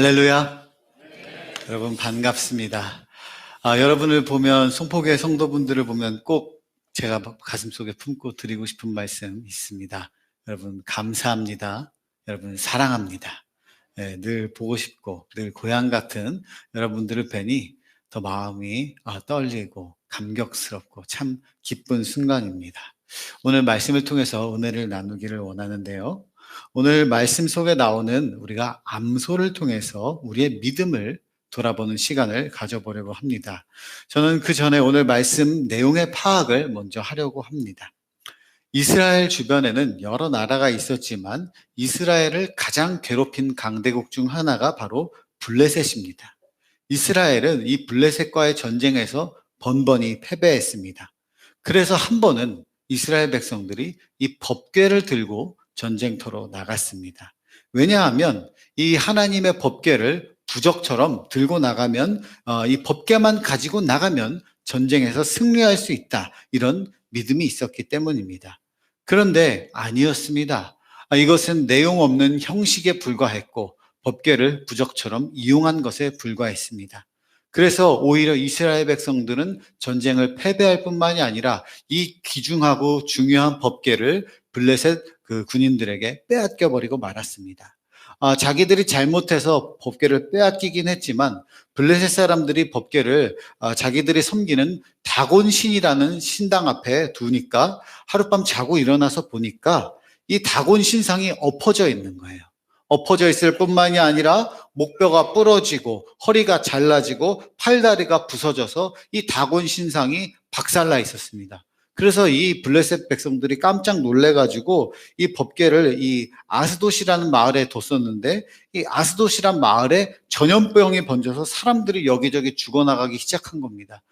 할렐루야. 여러분 반갑습니다. 여러분을 보면, 송포교회 성도분들을 보면 꼭 제가 가슴속에 품고 드리고 싶은 말씀 있습니다. 여러분 감사합니다. 여러분 사랑합니다. 늘 보고 싶고 늘 고향 같은 여러분들을 뵈니 더 마음이 떨리고 감격스럽고 참 기쁜 순간입니다. 오늘 말씀을 통해서 은혜를 나누기를 원하는데요. 오늘 말씀 속에 나오는 우리가 암소를 통해서 우리의 믿음을 돌아보는 시간을 가져보려고 합니다. 저는 그 전에 오늘 말씀 내용의 파악을 먼저 하려고 합니다. 이스라엘 주변에는 여러 나라가 있었지만 이스라엘을 가장 괴롭힌 강대국 중 하나가 바로 블레셋입니다. 이스라엘은 이 블레셋과의 전쟁에서 번번이 패배했습니다. 그래서 한 번은 이스라엘 백성들이 이 법궤를 들고 전쟁터로 나갔습니다. 왜냐하면 이 하나님의 법궤를 부적처럼 들고 나가면 이 법궤만 가지고 나가면 전쟁에서 승리할 수 있다, 이런 믿음이 있었기 때문입니다. 그런데 아니었습니다. 이것은 내용 없는 형식에 불과했고 법궤를 부적처럼 이용한 것에 불과했습니다. 그래서 오히려 이스라엘 백성들은 전쟁을 패배할 뿐만이 아니라 이 귀중하고 중요한 법궤를 블레셋 군인들에게 빼앗겨버리고 말았습니다. 자기들이 잘못해서 법궤를 빼앗기긴 했지만 블레셋 사람들이 법궤를 자기들이 섬기는 다곤 신이라는 신당 앞에 두니까 하룻밤 자고 일어나서 보니까 이 다곤 신상이 엎어져 있는 거예요. 엎어져 있을 뿐만이 아니라 목뼈가 부러지고 허리가 잘라지고 팔다리가 부서져서 이 다곤 신상이 박살나 있었습니다. 그래서 이 블레셋 백성들이 깜짝 놀래가지고 이 법궤를 이 아스돗이라는 마을에 뒀었는데, 이 아스돗이란 마을에 전염병이 번져서 사람들이 여기저기 죽어나가기 시작한 겁니다.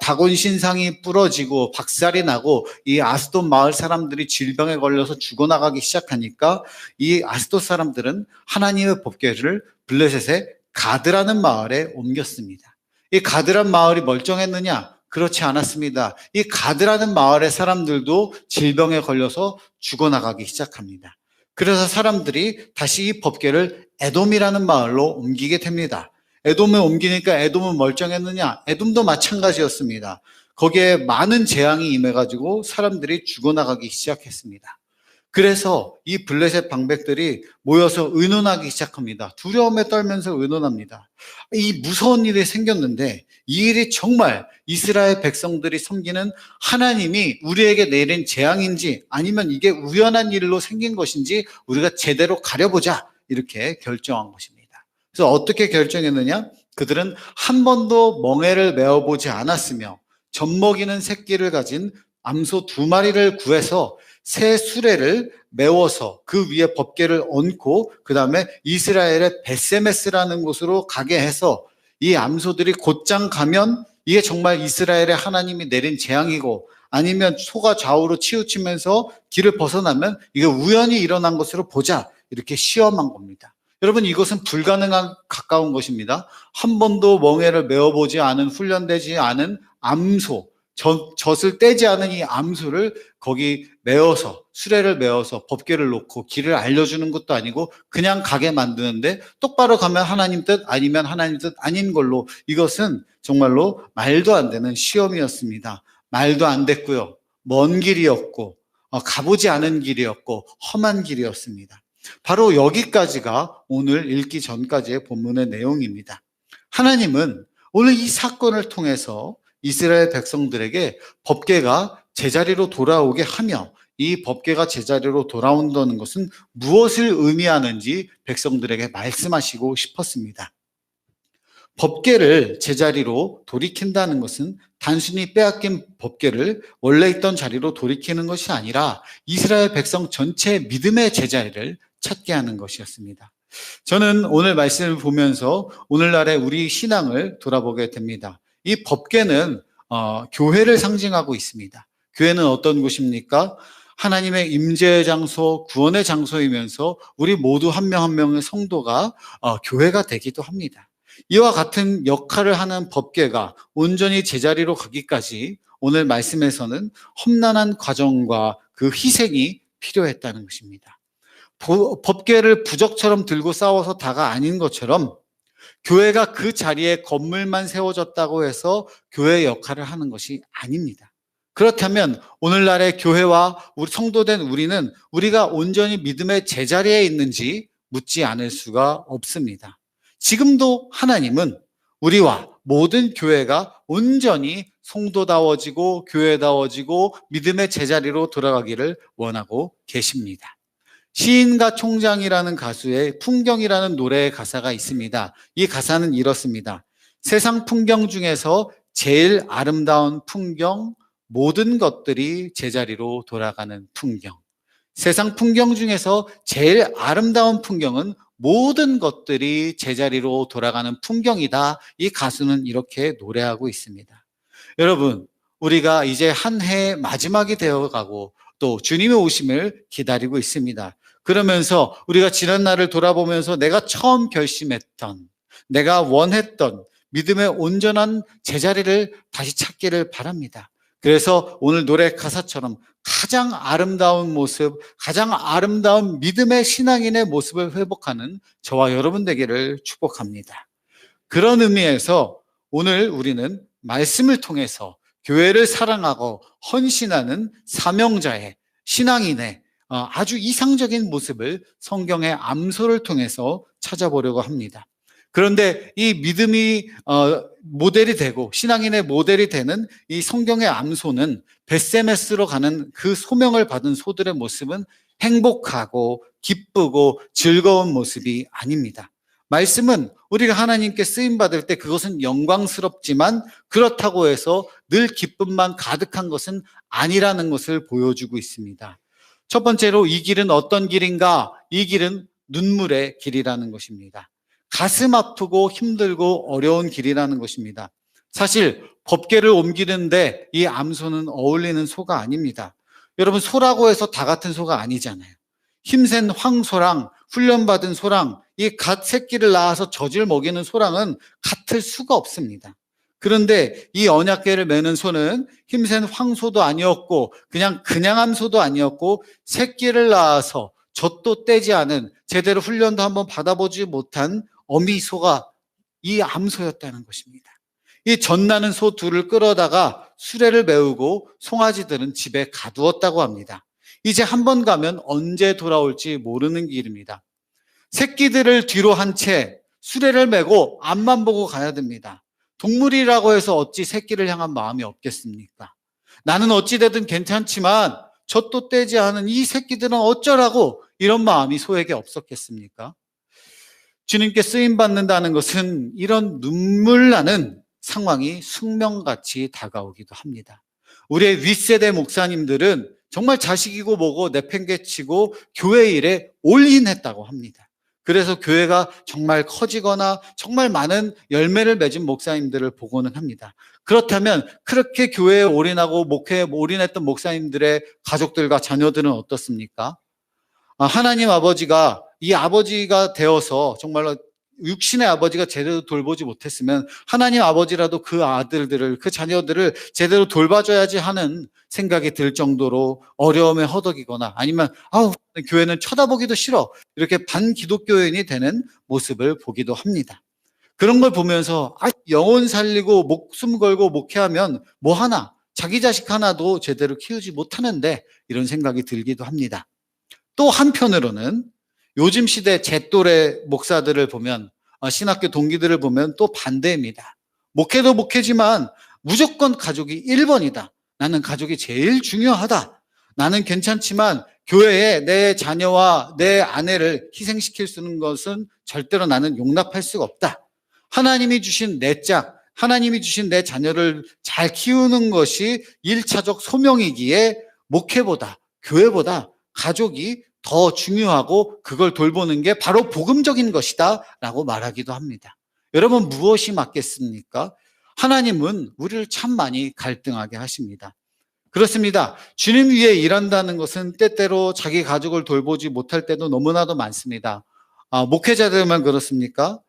다곤 신상이 부러지고 박살이 나고 이 아스돗 마을 사람들이 질병에 걸려서 죽어나가기 시작하니까 이 아스돗 사람들은 하나님의 법궤를 블레셋의 가드라는 마을에 옮겼습니다. 이 가드란 마을이 멀쩡했느냐? 그렇지 않았습니다. 이 가드라는 마을의 사람들도 질병에 걸려서 죽어나가기 시작합니다. 그래서 사람들이 다시 이 법궤를 에돔이라는 마을로 옮기게 됩니다. 에돔에 옮기니까 에돔은 멀쩡했느냐? 에돔도 마찬가지였습니다. 거기에 많은 재앙이 임해가지고 사람들이 죽어나가기 시작했습니다. 그래서 이 블레셋 방백들이 모여서 의논하기 시작합니다. 두려움에 떨면서 의논합니다. 이 무서운 일이 생겼는데 이 일이 정말 이스라엘 백성들이 섬기는 하나님이 우리에게 내린 재앙인지 아니면 이게 우연한 일로 생긴 것인지 우리가 제대로 가려보자, 이렇게 결정한 것입니다. 그래서 어떻게 결정했느냐? 그들은 한 번도 멍에를 메어보지 않았으며 젖먹이는 새끼를 가진 암소 2마리를 구해서 새 수레를 메워서 그 위에 법궤를 얹고 그 다음에 이스라엘의 베세메스라는 곳으로 가게 해서 이 암소들이 곧장 가면 이게 정말 이스라엘의 하나님이 내린 재앙이고, 아니면 소가 좌우로 치우치면서 길을 벗어나면 이게 우연히 일어난 것으로 보자, 이렇게 시험한 겁니다. 여러분, 이것은 불가능한 가까운 것입니다. 한 번도 멍에를 메어보지 않은, 훈련되지 않은 암소, 젖을 떼지 않은 이 암소를 거기 메어서, 수레를 메어서 법궤를 놓고 길을 알려주는 것도 아니고 그냥 가게 만드는데 똑바로 가면 하나님 뜻, 아니면 하나님 뜻 아닌 걸로, 이것은 정말로 말도 안 되는 시험이었습니다. 말도 안 됐고요. 먼 길이었고 가보지 않은 길이었고 험한 길이었습니다. 바로 여기까지가 오늘 읽기 전까지의 본문의 내용입니다. 하나님은 오늘 이 사건을 통해서 이스라엘 백성들에게 법궤가 제자리로 돌아오게 하며, 이 법궤가 제자리로 돌아온다는 것은 무엇을 의미하는지 백성들에게 말씀하시고 싶었습니다. 법궤를 제자리로 돌이킨다는 것은 단순히 빼앗긴 법궤를 원래 있던 자리로 돌이키는 것이 아니라 이스라엘 백성 전체의 믿음의 제자리를 찾게 하는 것이었습니다. 저는 오늘 말씀을 보면서 오늘날의 우리 신앙을 돌아보게 됩니다. 이 법궤는 교회를 상징하고 있습니다. 교회는 어떤 곳입니까? 하나님의 임재의 장소, 구원의 장소이면서 우리 모두 한 명 한 명의 성도가 교회가 되기도 합니다. 이와 같은 역할을 하는 법궤가 온전히 제자리로 가기까지 오늘 말씀에서는 험난한 과정과 그 희생이 필요했다는 것입니다. 법궤를 부적처럼 들고 싸워서 다가 아닌 것처럼 교회가 그 자리에 건물만 세워졌다고 해서 교회의 역할을 하는 것이 아닙니다. 그렇다면 오늘날의 교회와 우리 성도된 우리는 우리가 온전히 믿음의 제자리에 있는지 묻지 않을 수가 없습니다. 지금도 하나님은 우리와 모든 교회가 온전히 성도다워지고 교회다워지고 믿음의 제자리로 돌아가기를 원하고 계십니다. 시인과 총장이라는 가수의 풍경이라는 노래의 가사가 있습니다. 이 가사는 이렇습니다. 세상 풍경 중에서 제일 아름다운 풍경, 모든 것들이 제자리로 돌아가는 풍경. 세상 풍경 중에서 제일 아름다운 풍경은 모든 것들이 제자리로 돌아가는 풍경이다. 이 가수는 이렇게 노래하고 있습니다. 여러분, 우리가 이제 한 해 마지막이 되어가고 또 주님의 오심을 기다리고 있습니다. 그러면서 우리가 지난 날을 돌아보면서 내가 처음 결심했던, 내가 원했던 믿음의 온전한 제자리를 다시 찾기를 바랍니다. 그래서 오늘 노래 가사처럼 가장 아름다운 모습, 가장 아름다운 믿음의 신앙인의 모습을 회복하는 저와 여러분 되기를 축복합니다. 그런 의미에서 오늘 우리는 말씀을 통해서 교회를 사랑하고 헌신하는 사명자의 신앙인의 아주 이상적인 모습을 성경의 암소를 통해서 찾아보려고 합니다. 그런데 이 믿음이 모델이 되고 신앙인의 모델이 되는 이 성경의 암소는 벳세메스로 가는 그 소명을 받은 소들의 모습은 행복하고 기쁘고 즐거운 모습이 아닙니다. 말씀은 우리가 하나님께 쓰임받을 때 그것은 영광스럽지만 그렇다고 해서 늘 기쁨만 가득한 것은 아니라는 것을 보여주고 있습니다. 첫 번째로 이 길은 어떤 길인가? 이 길은 눈물의 길이라는 것입니다. 가슴 아프고 힘들고 어려운 길이라는 것입니다. 사실 법궤를 옮기는데 이 암소는 어울리는 소가 아닙니다. 여러분, 소라고 해서 다 같은 소가 아니잖아요. 힘센 황소랑 훈련받은 소랑 이 갓 새끼를 낳아서 젖을 먹이는 소랑은 같을 수가 없습니다. 그런데 이 언약궤를 매는 소는 힘센 황소도 아니었고 그냥 암소도 아니었고 새끼를 낳아서 젖도 떼지 않은 제대로 훈련도 한번 받아보지 못한 어미소가 이 암소였다는 것입니다. 이 젖나는 소 둘을 끌어다가 수레를 메우고 송아지들은 집에 가두었다고 합니다. 이제 한 번 가면 언제 돌아올지 모르는 길입니다. 새끼들을 뒤로 한 채 수레를 메고 앞만 보고 가야 됩니다. 동물이라고 해서 어찌 새끼를 향한 마음이 없겠습니까? 나는 어찌되든 괜찮지만 젖도 떼지 않은 이 새끼들은 어쩌라고 이런 마음이 소에게 없었겠습니까? 주님께 쓰임받는다는 것은 이런 눈물 나는 상황이 숙명같이 다가오기도 합니다. 우리의 윗세대 목사님들은 정말 자식이고 뭐고 내팽개치고 교회 일에 올인했다고 합니다. 그래서 교회가 정말 커지거나 정말 많은 열매를 맺은 목사님들을 보고는 합니다. 그렇다면 그렇게 교회에 올인하고 목회에 올인했던 목사님들의 가족들과 자녀들은 어떻습니까? 하나님 아버지가 이 아버지가 되어서 정말로 육신의 아버지가 제대로 돌보지 못했으면 하나님 아버지라도 그 아들들을, 그 자녀들을 제대로 돌봐줘야지 하는 생각이 들 정도로 어려움에 허덕이거나 아니면 교회는 쳐다보기도 싫어 이렇게 반기독교인이 되는 모습을 보기도 합니다. 그런 걸 보면서 영혼 살리고 목숨 걸고 목회하면 뭐 하나, 자기 자식 하나도 제대로 키우지 못하는데 이런 생각이 들기도 합니다. 또 한편으로는 요즘 시대 제 또래 목사들을 보면 신학교 동기들을 보면 또 반대입니다. 목회도 목회지만 무조건 가족이 1번이다. 나는 가족이 제일 중요하다. 나는 괜찮지만 교회에 내 자녀와 내 아내를 희생시킬 수 있는 것은 절대로 나는 용납할 수가 없다. 하나님이 주신 내 짝, 하나님이 주신 내 자녀를 잘 키우는 것이 1차적 소명이기에 목회보다 교회보다 가족이 더 중요하고 그걸 돌보는 게 바로 복음적인 것이다 라고 말하기도 합니다. 여러분, 무엇이 맞겠습니까? 하나님은 우리를 참 많이 갈등하게 하십니다. 그렇습니다. 주님 위에 일한다는 것은 때때로 자기 가족을 돌보지 못할 때도 너무나도 많습니다. 목회자들만 그렇습니까?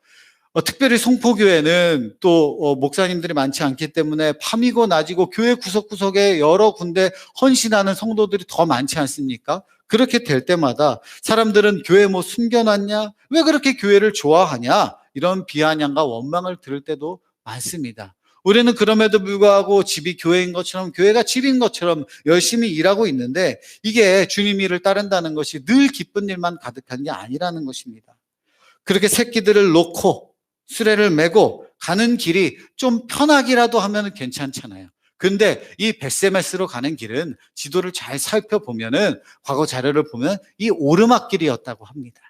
특별히 송포교회는 또 목사님들이 많지 않기 때문에 밤이고 낮이고 교회 구석구석에 여러 군데 헌신하는 성도들이 더 많지 않습니까? 그렇게 될 때마다 사람들은 교회 뭐 숨겨놨냐? 왜 그렇게 교회를 좋아하냐? 이런 비아냥과 원망을 들을 때도 많습니다. 우리는 그럼에도 불구하고 집이 교회인 것처럼, 교회가 집인 것처럼 열심히 일하고 있는데, 이게 주님 일을 따른다는 것이 늘 기쁜 일만 가득한 게 아니라는 것입니다. 그렇게 새끼들을 놓고 수레를 메고 가는 길이 좀 편하기라도 하면 괜찮잖아요. 근데 이 벳세메스로 가는 길은 지도를 잘 살펴보면은, 과거 자료를 보면 이 오르막길이었다고 합니다.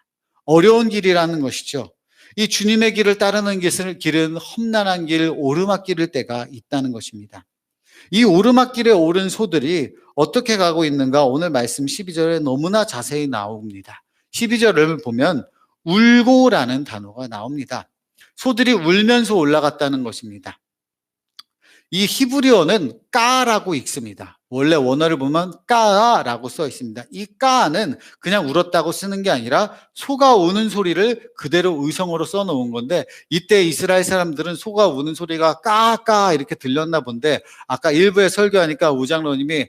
어려운 길이라는 것이죠. 이 주님의 길을 따르는 길은 험난한 길, 오르막길일 때가 있다는 것입니다. 이 오르막길에 오른 소들이 어떻게 가고 있는가, 오늘 말씀 12절에 너무나 자세히 나옵니다. 12절을 보면 울고라는 단어가 나옵니다. 소들이 울면서 올라갔다는 것입니다. 이 히브리어는 까라고 읽습니다. 원래 원어를 보면 까라고 써 있습니다. 이 까는 그냥 울었다고 쓰는 게 아니라 소가 우는 소리를 그대로 의성어로 써놓은 건데, 이때 이스라엘 사람들은 소가 우는 소리가 까까 이렇게 들렸나 본데, 아까 일부에 설교하니까 우장로님이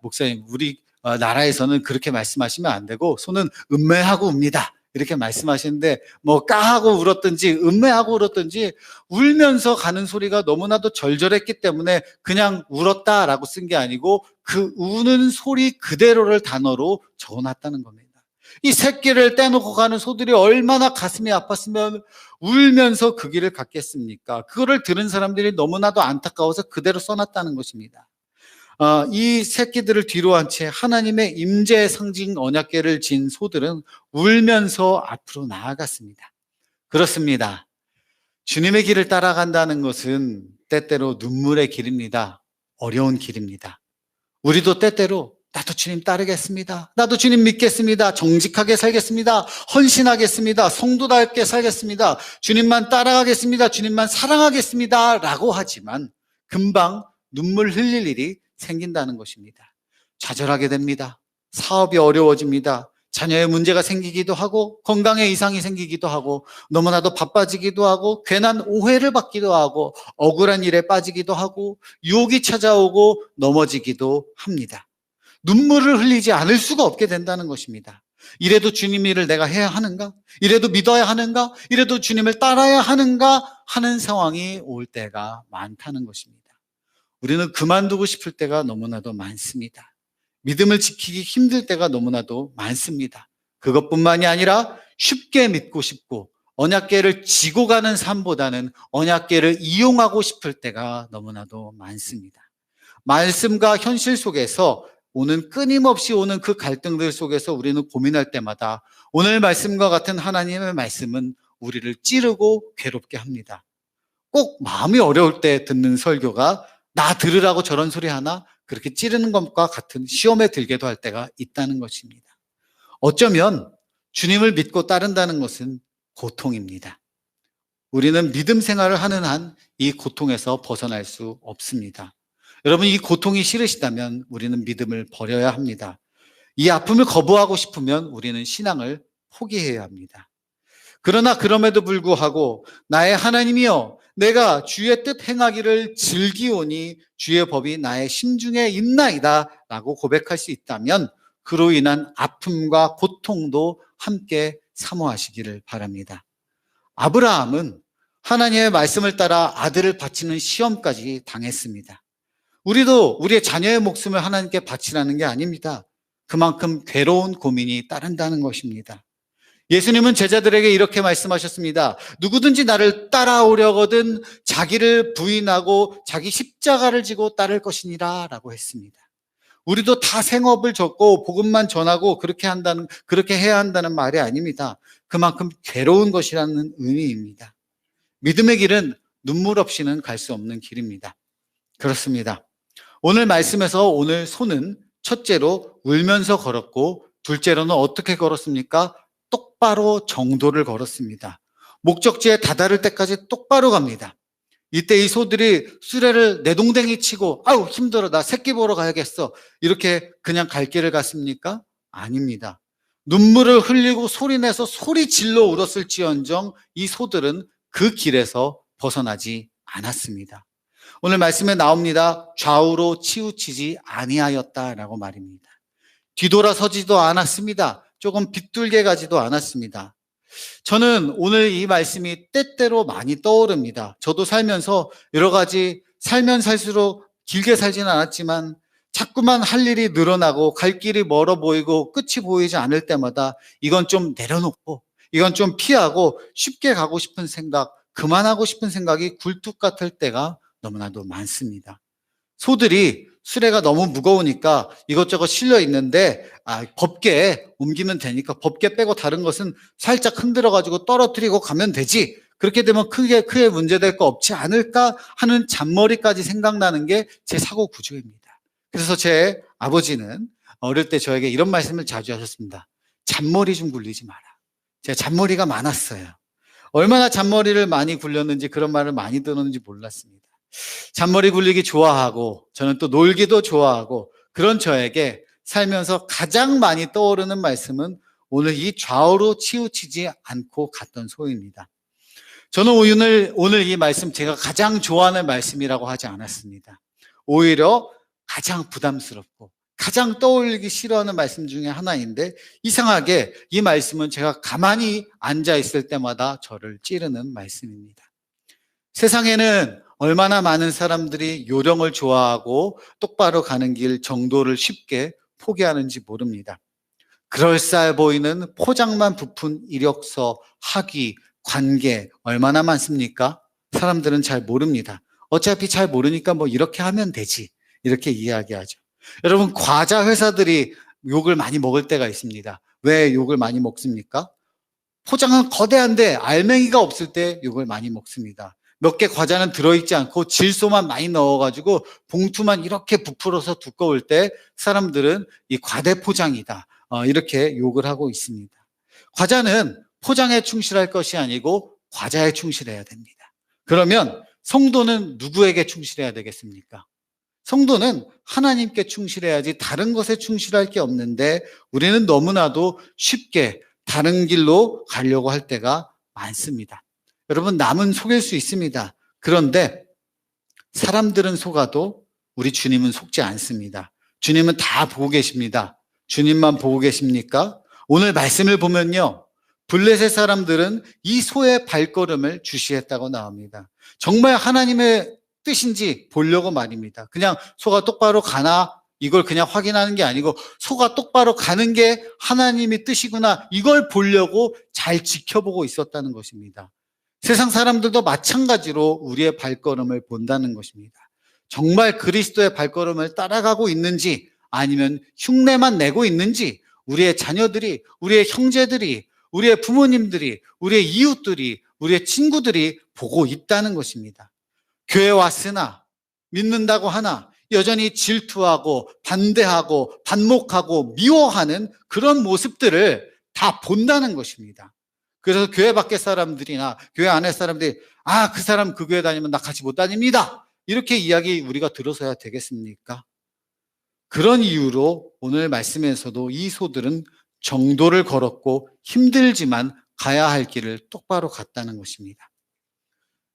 목사님, 우리 나라에서는 그렇게 말씀하시면 안 되고 소는 음매하고 웁니다, 이렇게 말씀하시는데, 뭐 까하고 울었든지 음매하고 울었든지 울면서 가는 소리가 너무나도 절절했기 때문에 그냥 울었다라고 쓴 게 아니고 그 우는 소리 그대로를 단어로 적어놨다는 겁니다. 이 새끼를 떼놓고 가는 소들이 얼마나 가슴이 아팠으면 울면서 그 길을 갔겠습니까? 그거를 들은 사람들이 너무나도 안타까워서 그대로 써놨다는 것입니다. 이 새끼들을 뒤로 한 채 하나님의 임재의 상징 언약궤를 진 소들은 울면서 앞으로 나아갔습니다. 그렇습니다. 주님의 길을 따라간다는 것은 때때로 눈물의 길입니다. 어려운 길입니다. 우리도 때때로 나도 주님 따르겠습니다, 나도 주님 믿겠습니다, 정직하게 살겠습니다, 헌신하겠습니다, 성도답게 살겠습니다, 주님만 따라가겠습니다, 주님만 사랑하겠습니다 라고 하지만 금방 눈물 흘릴 일이 생긴다는 것입니다. 좌절하게 됩니다. 사업이 어려워집니다. 자녀의 문제가 생기기도 하고, 건강에 이상이 생기기도 하고, 너무나도 바빠지기도 하고, 괜한 오해를 받기도 하고, 억울한 일에 빠지기도 하고, 유혹이 찾아오고 넘어지기도 합니다. 눈물을 흘리지 않을 수가 없게 된다는 것입니다. 이래도 주님 일을 내가 해야 하는가? 이래도 믿어야 하는가? 이래도 주님을 따라야 하는가? 하는 상황이 올 때가 많다는 것입니다. 우리는 그만두고 싶을 때가 너무나도 많습니다. 믿음을 지키기 힘들 때가 너무나도 많습니다. 그것뿐만이 아니라 쉽게 믿고 싶고 언약궤를 지고 가는 삶보다는 언약궤를 이용하고 싶을 때가 너무나도 많습니다. 말씀과 현실 속에서 끊임없이 오는 그 갈등들 속에서 우리는 고민할 때마다 오늘 말씀과 같은 하나님의 말씀은 우리를 찌르고 괴롭게 합니다. 꼭 마음이 어려울 때 듣는 설교가 나 들으라고 저런 소리 하나? 그렇게 찌르는 것과 같은 시험에 들게도 할 때가 있다는 것입니다. 어쩌면 주님을 믿고 따른다는 것은 고통입니다. 우리는 믿음 생활을 하는 한 이 고통에서 벗어날 수 없습니다. 여러분, 이 고통이 싫으시다면 우리는 믿음을 버려야 합니다. 이 아픔을 거부하고 싶으면 우리는 신앙을 포기해야 합니다. 그러나 그럼에도 불구하고 나의 하나님이여, 내가 주의 뜻 행하기를 즐기오니 주의 법이 나의 심중에 있나이다 라고 고백할 수 있다면 그로 인한 아픔과 고통도 함께 사모하시기를 바랍니다. 아브라함은 하나님의 말씀을 따라 아들을 바치는 시험까지 당했습니다. 우리도 우리의 자녀의 목숨을 하나님께 바치라는 게 아닙니다. 그만큼 괴로운 고민이 따른다는 것입니다. 예수님은 제자들에게 이렇게 말씀하셨습니다. 누구든지 나를 따라오려거든 자기를 부인하고 자기 십자가를 지고 따를 것이니라 라고 했습니다. 우리도 다 생업을 접고 복음만 전하고 그렇게 해야 한다는 말이 아닙니다. 그만큼 괴로운 것이라는 의미입니다. 믿음의 길은 눈물 없이는 갈 수 없는 길입니다. 그렇습니다. 오늘 말씀에서 오늘 소는 첫째로 울면서 걸었고, 둘째로는 어떻게 걸었습니까? 똑바로 정도를 걸었습니다. 목적지에 다다를 때까지 똑바로 갑니다. 이때 이 소들이 수레를 내동댕이 치고 아우 힘들어, 나 새끼 보러 가야겠어, 이렇게 그냥 갈 길을 갔습니까? 아닙니다. 눈물을 흘리고 소리내서 소리 질러 울었을지언정 이 소들은 그 길에서 벗어나지 않았습니다. 오늘 말씀에 나옵니다. 좌우로 치우치지 아니하였다라고 말입니다. 뒤돌아서지도 않았습니다. 조금 빗둘게 가지도 않았습니다. 저는 오늘 이 말씀이 때때로 많이 떠오릅니다. 저도 살면서 여러 가지 살면 살수록 길게 살지는 않았지만 자꾸만 할 일이 늘어나고 갈 길이 멀어 보이고 끝이 보이지 않을 때마다 이건 좀 내려놓고 이건 좀 피하고 쉽게 가고 싶은 생각, 그만하고 싶은 생각이 굴뚝 같을 때가 너무나도 많습니다. 소들이 수레가 너무 무거우니까 이것저것 실려 있는데 법게 옮기면 되니까 법게 빼고 다른 것은 살짝 흔들어 가지고 떨어뜨리고 가면 되지. 그렇게 되면 크게 문제될 거 없지 않을까 하는 잔머리까지 생각나는 게 제 사고 구조입니다. 그래서 제 아버지는 어릴 때 저에게 이런 말씀을 자주 하셨습니다. 잔머리 좀 굴리지 마라. 제가 잔머리가 많았어요. 얼마나 잔머리를 많이 굴렸는지 그런 말을 많이 들었는지 몰랐습니다. 잔머리 굴리기 좋아하고 저는 또 놀기도 좋아하고 그런 저에게 살면서 가장 많이 떠오르는 말씀은 오늘 이 좌우로 치우치지 않고 갔던 소입니다. 저는 오늘 이 말씀 제가 가장 좋아하는 말씀이라고 하지 않았습니다. 오히려 가장 부담스럽고 가장 떠올리기 싫어하는 말씀 중에 하나인데 이상하게 이 말씀은 제가 가만히 앉아 있을 때마다 저를 찌르는 말씀입니다. 세상에는 얼마나 많은 사람들이 요령을 좋아하고 똑바로 가는 길 정도를 쉽게 포기하는지 모릅니다. 그럴싸해 보이는 포장만 부푼 이력서, 학위, 관계 얼마나 많습니까? 사람들은 잘 모릅니다. 어차피 잘 모르니까 뭐 이렇게 하면 되지. 이렇게 이야기하죠. 여러분, 과자 회사들이 욕을 많이 먹을 때가 있습니다. 왜 욕을 많이 먹습니까? 포장은 거대한데 알맹이가 없을 때 욕을 많이 먹습니다. 몇 개 과자는 들어있지 않고 질소만 많이 넣어가지고 봉투만 이렇게 부풀어서 두꺼울 때 사람들은 이 과대 포장이다. 이렇게 욕을 하고 있습니다. 과자는 포장에 충실할 것이 아니고 과자에 충실해야 됩니다. 그러면 성도는 누구에게 충실해야 되겠습니까? 성도는 하나님께 충실해야지 다른 것에 충실할 게 없는데 우리는 너무나도 쉽게 다른 길로 가려고 할 때가 많습니다. 여러분, 남은 속일 수 있습니다. 그런데 사람들은 속아도 우리 주님은 속지 않습니다. 주님은 다 보고 계십니다. 주님만 보고 계십니까? 오늘 말씀을 보면요, 블레셋 사람들은 이 소의 발걸음을 주시했다고 나옵니다. 정말 하나님의 뜻인지 보려고 말입니다. 그냥 소가 똑바로 가나 이걸 그냥 확인하는 게 아니고 소가 똑바로 가는 게 하나님의 뜻이구나 이걸 보려고 잘 지켜보고 있었다는 것입니다. 세상 사람들도 마찬가지로 우리의 발걸음을 본다는 것입니다. 정말 그리스도의 발걸음을 따라가고 있는지 아니면 흉내만 내고 있는지 우리의 자녀들이, 우리의 형제들이, 우리의 부모님들이, 우리의 이웃들이, 우리의 친구들이 보고 있다는 것입니다. 교회 왔으나 믿는다고 하나 여전히 질투하고 반대하고 반목하고 미워하는 그런 모습들을 다 본다는 것입니다. 그래서 교회 밖의 사람들이나 교회 안의 사람들이 그 사람 그 교회 다니면 나 같이 못 다닙니다. 이렇게 이야기 우리가 들어서야 되겠습니까? 그런 이유로 오늘 말씀에서도 이 소들은 정도를 걸었고 힘들지만 가야 할 길을 똑바로 갔다는 것입니다.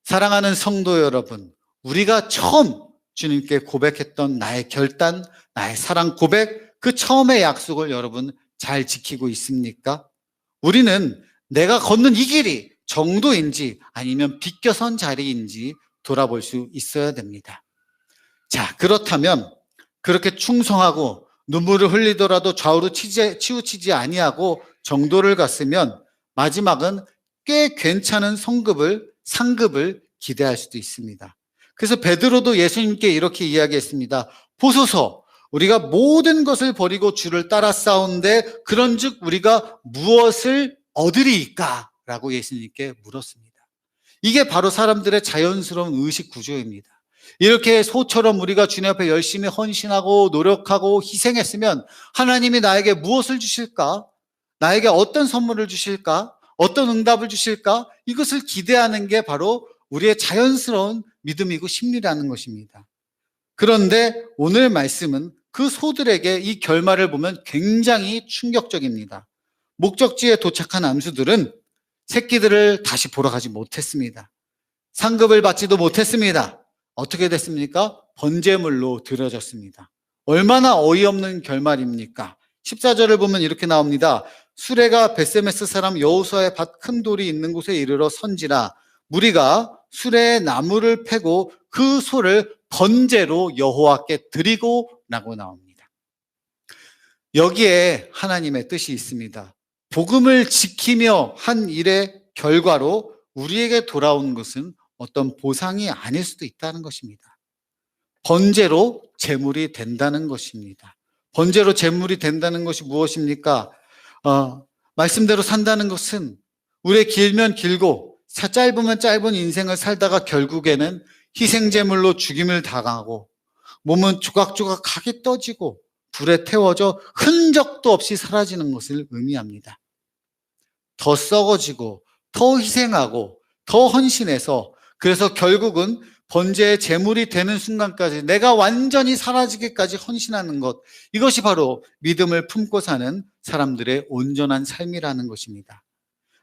사랑하는 성도 여러분, 우리가 처음 주님께 고백했던 나의 결단, 나의 사랑 고백, 그 처음의 약속을 여러분 잘 지키고 있습니까? 우리는 내가 걷는 이 길이 정도인지 아니면 비껴선 자리인지 돌아볼 수 있어야 됩니다. 자, 그렇다면 그렇게 충성하고 눈물을 흘리더라도 좌우로 치우치지 아니하고 정도를 갔으면 마지막은 꽤 괜찮은 상급을 기대할 수도 있습니다. 그래서 베드로도 예수님께 이렇게 이야기했습니다. 보소서, 우리가 모든 것을 버리고 주를 따라 싸운데 그런즉 우리가 무엇을 얻으리이까? 라고 예수님께 물었습니다. 이게 바로 사람들의 자연스러운 의식 구조입니다. 이렇게 소처럼 우리가 주님 앞에 열심히 헌신하고 노력하고 희생했으면 하나님이 나에게 무엇을 주실까? 나에게 어떤 선물을 주실까? 어떤 응답을 주실까? 이것을 기대하는 게 바로 우리의 자연스러운 믿음이고 심리라는 것입니다. 그런데 오늘 말씀은 그 소들에게 이 결말을 보면 굉장히 충격적입니다. 목적지에 도착한 암수들은 새끼들을 다시 보러 가지 못했습니다. 상급을 받지도 못했습니다. 어떻게 됐습니까? 번제물로 드려졌습니다. 얼마나 어이없는 결말입니까? 14절을 보면 이렇게 나옵니다. 수레가 벳세메스 사람 여호수아의 밭 큰 돌이 있는 곳에 이르러 선지라 무리가 수레에 나무를 패고 그 소를 번제로 여호와께 드리고 라고 나옵니다. 여기에 하나님의 뜻이 있습니다. 복음을 지키며 한 일의 결과로 우리에게 돌아온 것은 어떤 보상이 아닐 수도 있다는 것입니다. 번제로 제물이 된다는 것입니다. 번제로 제물이 된다는 것이 무엇입니까? 말씀대로 산다는 것은 우리의 길면 길고 짧으면 짧은 인생을 살다가 결국에는 희생제물로 죽임을 당하고 몸은 조각조각하게 떠지고 불에 태워져 흔적도 없이 사라지는 것을 의미합니다. 더 썩어지고 더 희생하고 더 헌신해서 그래서 결국은 번제의 제물이 되는 순간까지 내가 완전히 사라지기까지 헌신하는 것, 이것이 바로 믿음을 품고 사는 사람들의 온전한 삶이라는 것입니다.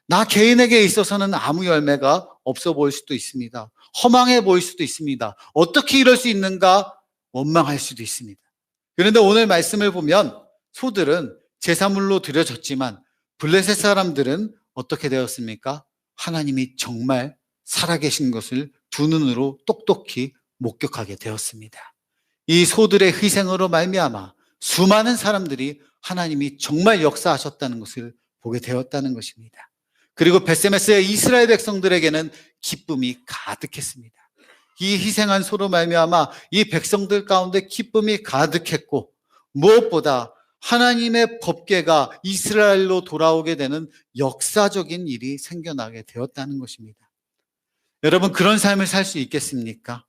나 개인에게 있어서는 아무 열매가 없어 보일 수도 있습니다. 허망해 보일 수도 있습니다. 어떻게 이럴 수 있는가 원망할 수도 있습니다. 그런데 오늘 말씀을 보면 소들은 제사물로 드려졌지만 블레셋 사람들은 어떻게 되었습니까? 하나님이 정말 살아계신 것을 두 눈으로 똑똑히 목격하게 되었습니다. 이 소들의 희생으로 말미암아 수많은 사람들이 하나님이 정말 역사하셨다는 것을 보게 되었다는 것입니다. 그리고 벳세메스의 이스라엘 백성들에게는 기쁨이 가득했습니다. 이 희생한 소로 말미암아 이 백성들 가운데 기쁨이 가득했고 무엇보다 하나님의 법궤가 이스라엘로 돌아오게 되는 역사적인 일이 생겨나게 되었다는 것입니다. 여러분, 그런 삶을 살 수 있겠습니까?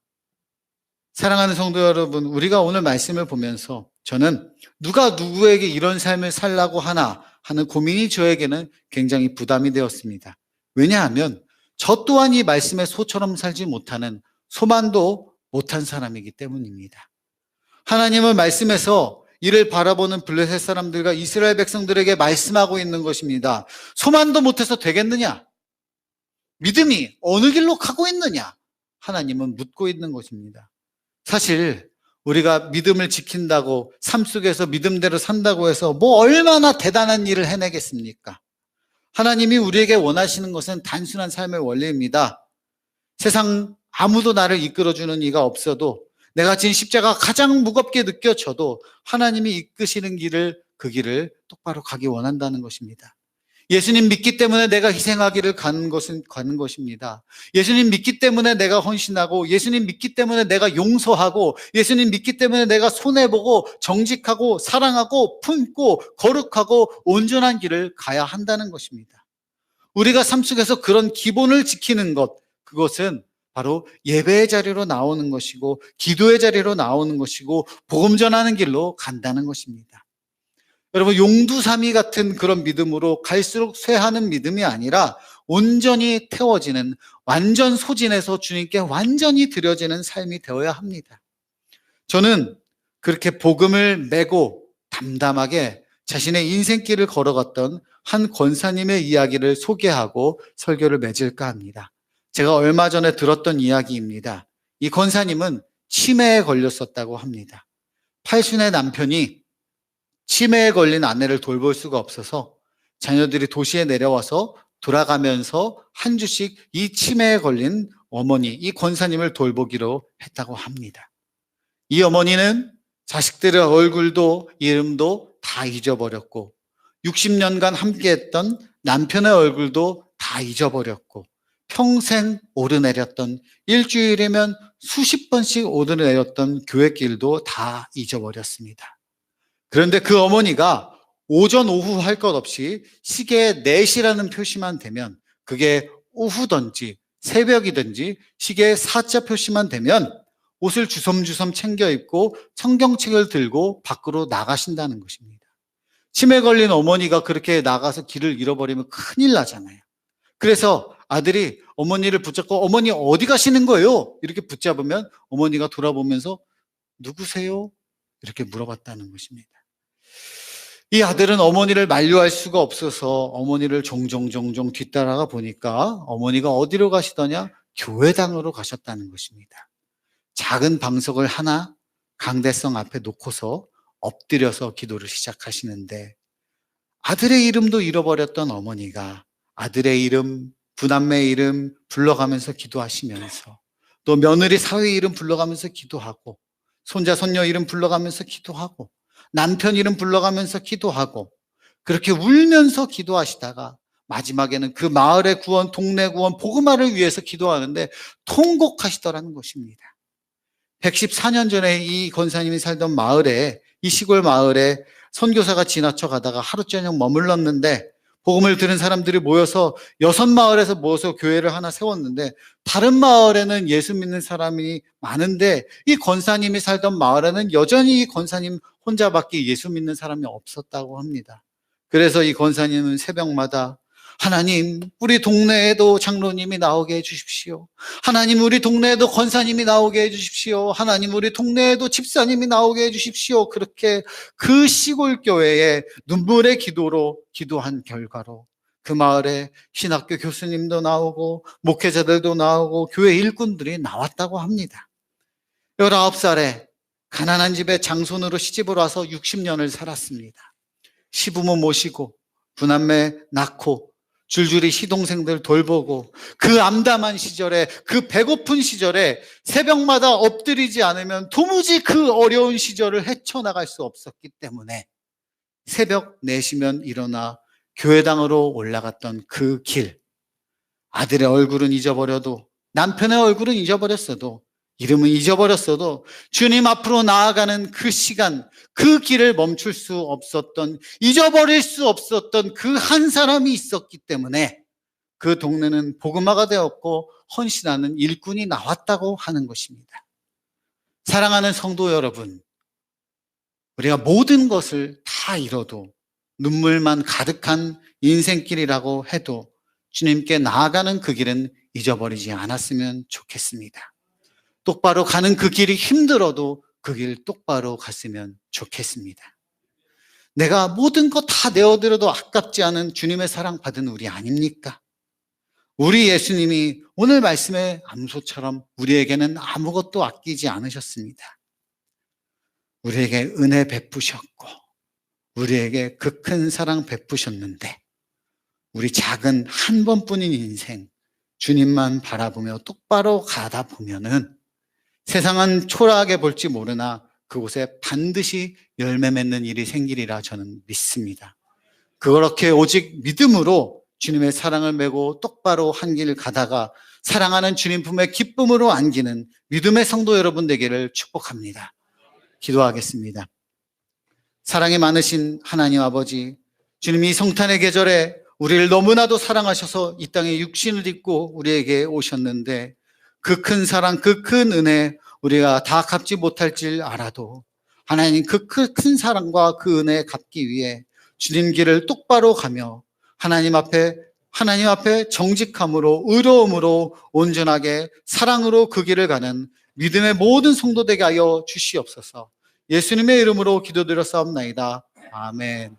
사랑하는 성도 여러분, 우리가 오늘 말씀을 보면서 저는 누가 누구에게 이런 삶을 살라고 하나 하는 고민이 저에게는 굉장히 부담이 되었습니다. 왜냐하면 저 또한 이 말씀의 소처럼 살지 못하는 소만도 못한 사람이기 때문입니다. 하나님은 말씀에서 이를 바라보는 블레셋 사람들과 이스라엘 백성들에게 말씀하고 있는 것입니다. 소만도 못해서 되겠느냐? 믿음이 어느 길로 가고 있느냐? 하나님은 묻고 있는 것입니다. 사실 우리가 믿음을 지킨다고 삶 속에서 믿음대로 산다고 해서 뭐 얼마나 대단한 일을 해내겠습니까? 하나님이 우리에게 원하시는 것은 단순한 삶의 원리입니다. 세상 아무도 나를 이끌어주는 이가 없어도 내가 진 십자가 가장 무겁게 느껴져도 하나님이 이끄시는 길을 그 길을 똑바로 가기 원한다는 것입니다. 예수님 믿기 때문에 내가 희생하기를 가는 것입니다. 예수님 믿기 때문에 내가 헌신하고 예수님 믿기 때문에 내가 용서하고 예수님 믿기 때문에 내가 손해보고 정직하고 사랑하고 품고 거룩하고 온전한 길을 가야 한다는 것입니다. 우리가 삶 속에서 그런 기본을 지키는 것, 그것은 바로 예배의 자리로 나오는 것이고 기도의 자리로 나오는 것이고 복음 전하는 길로 간다는 것입니다. 여러분, 용두사미 같은 그런 믿음으로 갈수록 쇠하는 믿음이 아니라 온전히 태워지는, 완전 소진해서 주님께 완전히 드려지는 삶이 되어야 합니다. 저는 그렇게 복음을 메고 담담하게 자신의 인생길을 걸어갔던 한 권사님의 이야기를 소개하고 설교를 맺을까 합니다. 제가 얼마 전에 들었던 이야기입니다. 이 권사님은 치매에 걸렸었다고 합니다. 팔순의 남편이 치매에 걸린 아내를 돌볼 수가 없어서 자녀들이 도시에 내려와서 돌아가면서 한 주씩 이 치매에 걸린 어머니, 이 권사님을 돌보기로 했다고 합니다. 이 어머니는 자식들의 얼굴도 이름도 다 잊어버렸고 60년간 함께했던 남편의 얼굴도 다 잊어버렸고 평생 오르내렸던, 일주일이면 수십 번씩 오르내렸던 교회길도 다 잊어버렸습니다. 그런데 그 어머니가 오전 오후 할 것 없이 시계에 4시라는 표시만 되면, 그게 오후든지 새벽이든지 시계에 4자 표시만 되면 옷을 주섬주섬 챙겨 입고 성경책을 들고 밖으로 나가신다는 것입니다. 치매 걸린 어머니가 그렇게 나가서 길을 잃어버리면 큰일 나잖아요. 그래서 아들이 어머니를 붙잡고 어머니 어디 가시는 거예요? 이렇게 붙잡으면 어머니가 돌아보면서 누구세요? 이렇게 물어봤다는 것입니다. 이 아들은 어머니를 만류할 수가 없어서 어머니를 종종 뒤따라가 보니까 어머니가 어디로 가시더냐? 교회당으로 가셨다는 것입니다. 작은 방석을 하나 강대성 앞에 놓고서 엎드려서 기도를 시작하시는데 아들의 이름도 잃어버렸던 어머니가 아들의 이름, 부남매의 이름 불러가면서 기도하시면서 또 며느리 사위 이름 불러가면서 기도하고 손자 손녀 이름 불러가면서 기도하고 남편 이름 불러가면서 기도하고 그렇게 울면서 기도하시다가 마지막에는 그 마을의 구원, 동네 구원, 복음화를 위해서 기도하는데 통곡하시더라는 것입니다. 114년 전에 이 권사님이 살던 마을에, 이 시골 마을에 선교사가 지나쳐 가다가 하루 저녁 머물렀는데 복음을 들은 사람들이 모여서 6마을에서 모여서 교회를 하나 세웠는데 다른 마을에는 예수 믿는 사람이 많은데 이 권사님이 살던 마을에는 여전히 이 권사님 혼자밖에 예수 믿는 사람이 없었다고 합니다. 그래서 이 권사님은 새벽마다 하나님, 우리 동네에도 장로님이 나오게 해주십시오. 하나님, 우리 동네에도 권사님이 나오게 해주십시오. 하나님, 우리 동네에도 집사님이 나오게 해주십시오. 그렇게 그 시골 교회에 눈물의 기도로 기도한 결과로 그 마을에 신학교 교수님도 나오고 목회자들도 나오고 교회 일꾼들이 나왔다고 합니다. 19살에 가난한 집에 장손으로 시집을 와서 60년을 살았습니다. 시부모 모시고 부남매 낳고 줄줄이 시동생들 돌보고 그 암담한 시절에 그 배고픈 시절에 새벽마다 엎드리지 않으면 도무지 그 어려운 시절을 헤쳐나갈 수 없었기 때문에 새벽 4시면 일어나 교회당으로 올라갔던 그 길, 아들의 얼굴은 잊어버려도 남편의 얼굴은 잊어버렸어도 이름은 잊어버렸어도 주님 앞으로 나아가는 그 시간, 그 길을 멈출 수 없었던, 잊어버릴 수 없었던 그 한 사람이 있었기 때문에 그 동네는 복음화가 되었고 헌신하는 일꾼이 나왔다고 하는 것입니다. 사랑하는 성도 여러분, 우리가 모든 것을 다 잃어도 눈물만 가득한 인생길이라고 해도 주님께 나아가는 그 길은 잊어버리지 않았으면 좋겠습니다. 똑바로 가는 그 길이 힘들어도 그 길 똑바로 갔으면 좋겠습니다. 내가 모든 것 다 내어드려도 아깝지 않은 주님의 사랑 받은 우리 아닙니까? 우리 예수님이 오늘 말씀의 암소처럼 우리에게는 아무것도 아끼지 않으셨습니다. 우리에게 은혜 베푸셨고 우리에게 그 큰 사랑 베푸셨는데 우리 작은 한 번뿐인 인생 주님만 바라보며 똑바로 가다 보면은 세상은 초라하게 볼지 모르나 그곳에 반드시 열매 맺는 일이 생기리라 저는 믿습니다. 그렇게 오직 믿음으로 주님의 사랑을 메고 똑바로 한 길 가다가 사랑하는 주님 품에 기쁨으로 안기는 믿음의 성도 여러분 되기를 축복합니다. 기도하겠습니다. 사랑이 많으신 하나님 아버지, 주님이 성탄의 계절에 우리를 너무나도 사랑하셔서 이 땅에 육신을 입고 우리에게 오셨는데 그 큰 사랑, 그 큰 은혜 우리가 다 갚지 못할 줄 알아도 하나님 그 큰 사랑과 그 은혜 갚기 위해 주님 길을 똑바로 가며 하나님 앞에 정직함으로 의로움으로 온전하게 사랑으로 그 길을 가는 믿음의 모든 성도 되게 하여 주시옵소서. 예수님의 이름으로 기도드렸사옵나이다. 아멘.